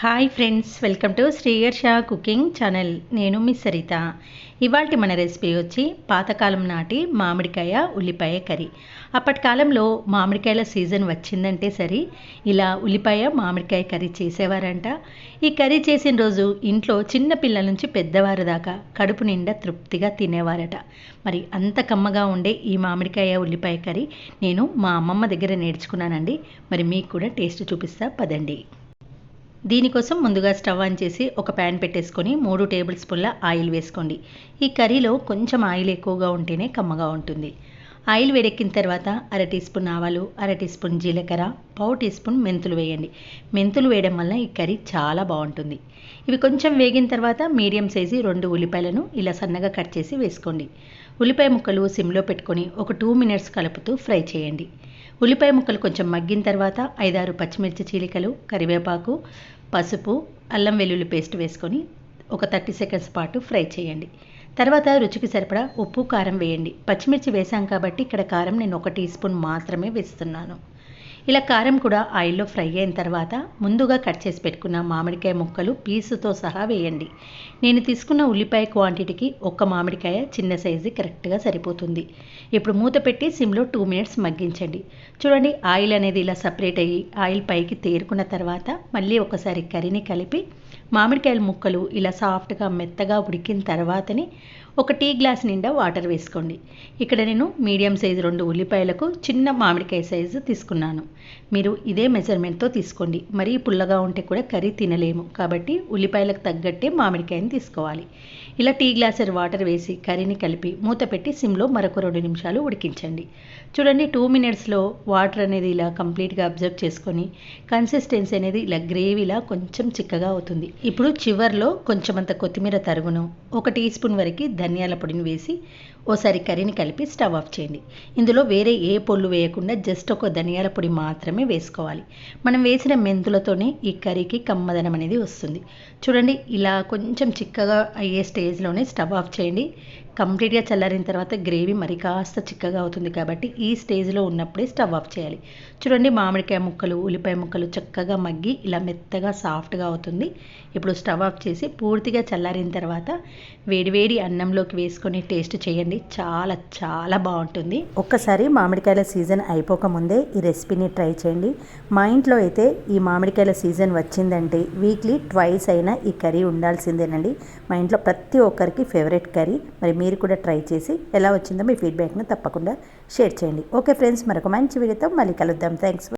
Hi friends, welcome to Sriyarsha cooking channel. నేను మీ సరిత. ఇవాల్టి మన రెసిపీ వచ్చి పాతకాలం నాటి మామిడికాయ ఉల్లిపాయ కర్రీ. అప్పటి కాలంలో మామిడికాయల సీజన్ వచ్చిందంటే సరి ఇలా ఉల్లిపాయ మామిడికాయ కర్రీ చేసేవారంట. ఈ కర్రీ చేసిన రోజు ఇంట్లో చిన్న పిల్లల నుంచి పెద్దవారి దాకా కడుపు నిండా తృప్తిగా తినేవారట. మరి అంత కమ్మగా ఉండే ఈ మామిడికాయ ఉల్లిపాయ కర్రీ నేను మా అమ్మమ్మ దగ్గర నేర్చుకున్నానండి. మరి మీకు కూడా టేస్ట్ చూపిస్తా పదండి. దీనికోసం ముందుగా స్టవ్ ఆన్ చేసి ఒక ప్యాన్ పెట్టేసుకొని 3 టేబుల్ స్పూన్ల ఆయిల్ వేసుకోండి. ఈ కర్రీలో కొంచెం ఆయిల్ ఎక్కువగా ఉంటేనే కమ్మగా ఉంటుంది. ఆయిల్ వేడెక్కిన తర్వాత 1/2 టీ స్పూన్ ఆవాలు, 1/2 టీ స్పూన్ జీలకర్ర, 1/2 టీ స్పూన్ మెంతులు వేయండి. మెంతులు వేయడం వల్ల ఈ కర్రీ చాలా బాగుంటుంది. ఇవి కొంచెం వేగిన తర్వాత మీడియం సైజు 2 ఉల్లిపాయలను ఇలా సన్నగా కట్ చేసి వేసుకోండి. ఉల్లిపాయ ముక్కలు సిమ్లో పెట్టుకొని ఒక 2 మినిట్స్ కలుపుతూ ఫ్రై చేయండి. ఉల్లిపాయ ముక్కలు కొంచెం మగ్గిన తర్వాత 5-6 పచ్చిమిర్చి చీలికలు, కరివేపాకు, పసుపు, అల్లం వెల్లుల్లి పేస్ట్ వేసుకొని ఒక 30 సెకండ్స్ పాటు ఫ్రై చేయండి. తర్వాత రుచికి సరిపడా ఉప్పు, కారం వేయండి. పచ్చిమిర్చి వేసాం కాబట్టి ఇక్కడ కారం నేను 1 టీ స్పూన్ మాత్రమే వేస్తున్నాను. ఇలా కారం కూడా ఆయిల్లో ఫ్రై అయిన తర్వాత ముందుగా కట్ చేసి పెట్టుకున్న మామిడికాయ ముక్కలు పీసుతో సహా వేయండి. నేను తీసుకున్న ఉల్లిపాయ క్వాంటిటీకి ఒక్క మామిడికాయ చిన్న సైజు కరెక్ట్గా సరిపోతుంది. ఇప్పుడు మూత పెట్టి సిమ్లో 2 మినిట్స్ మగ్గించండి. చూడండి, ఆయిల్ అనేది ఇలా సపరేట్ అయ్యి ఆయిల్ పైకి తేరుకున్న తర్వాత మళ్ళీ ఒకసారి కర్రీని కలిపి మామిడికాయల ముక్కలు ఇలా సాఫ్ట్గా మెత్తగా ఉడికిన తర్వాతనే ఒక టీ గ్లాస్ నిండా వాటర్ వేసుకోండి. ఇక్కడ నేను మీడియం సైజు 2 ఉల్లిపాయలకు చిన్న మామిడికాయ సైజు తీసుకున్నాను. మీరు ఇదే మెజర్మెంట్తో తీసుకోండి. మరీ పుల్లగా ఉంటే కూడా కర్రీ తినలేము కాబట్టి ఉల్లిపాయలకు తగ్గట్టే మామిడికాయని తీసుకోవాలి. ఇలా టీ గ్లాసర్ వాటర్ వేసి కర్రీని కలిపి మూత పెట్టి సిమ్లో మరొక 2 నిమిషాలు ఉడికించండి. చూడండి, 2 మినిట్స్లో వాటర్ అనేది ఇలా కంప్లీట్గా అబ్జర్వ్ చేసుకొని కన్సిస్టెన్సీ అనేది ఇలా గ్రేవీలా కొంచెం చిక్కగా అవుతుంది. ఇప్పుడు చివర్లో కొంచెమంత కొత్తిమీర తరుగును, 1 టీ స్పూన్ వరకు ధనియాల పొడిని వేసి ఓసారి కర్రీని కలిపి స్టవ్ ఆఫ్ చేయండి. ఇందులో వేరే ఏ పొళ్ళు వేయకుండా జస్ట్ ఒక ధనియాల పొడి మాత్రమే వేసుకోవాలి. మనం వేసిన మెంతులతోనే ఈ కర్రీకి కమ్మదనం అనేది వస్తుంది. చూడండి, ఇలా కొంచెం చిక్కగా అయ్యే స్టేజ్లోనే స్టవ్ ఆఫ్ చేయండి. కంప్లీట్గా చల్లారిన తర్వాత గ్రేవీ మరి కాస్త చిక్కగా అవుతుంది కాబట్టి ఈ స్టేజ్లో ఉన్నప్పుడే స్టవ్ ఆఫ్ చేయాలి. చూడండి, మామిడికాయ ముక్కలు, ఉల్లిపాయ ముక్కలు చక్కగా మగ్గి ఇలా మెత్తగా సాఫ్ట్గా అవుతుంది. ఇప్పుడు స్టవ్ ఆఫ్ చేసి పూర్తిగా చల్లారిన తర్వాత వేడివేడి అన్నంలోకి వేసుకొని టేస్ట్ చేయండి. చాలా చాలా బాగుంటుంది. ఒక్కసారి మామిడికాయల సీజన్ అయిపోకముందే ఈ రెసిపీని ట్రై చేయండి. మా ఇంట్లో అయితే ఈ మామిడికాయల సీజన్ వచ్చిందంటే వీక్లీ ట్వైస్ అయినా ఈ కర్రీ ఉండాల్సిందేనండి. మా ఇంట్లో ప్రతి ఒక్కరికి ఫేవరెట్ కర్రీ. మరి మీరు కూడా ట్రై చేసి ఎలా వచ్చిందో మీ ఫీడ్బ్యాక్ను తప్పకుండా షేర్ చేయండి. ఓకే ఫ్రెండ్స్, మరొక మంచి వీడియోతో మళ్ళీ కలుద్దాం. థ్యాంక్స్.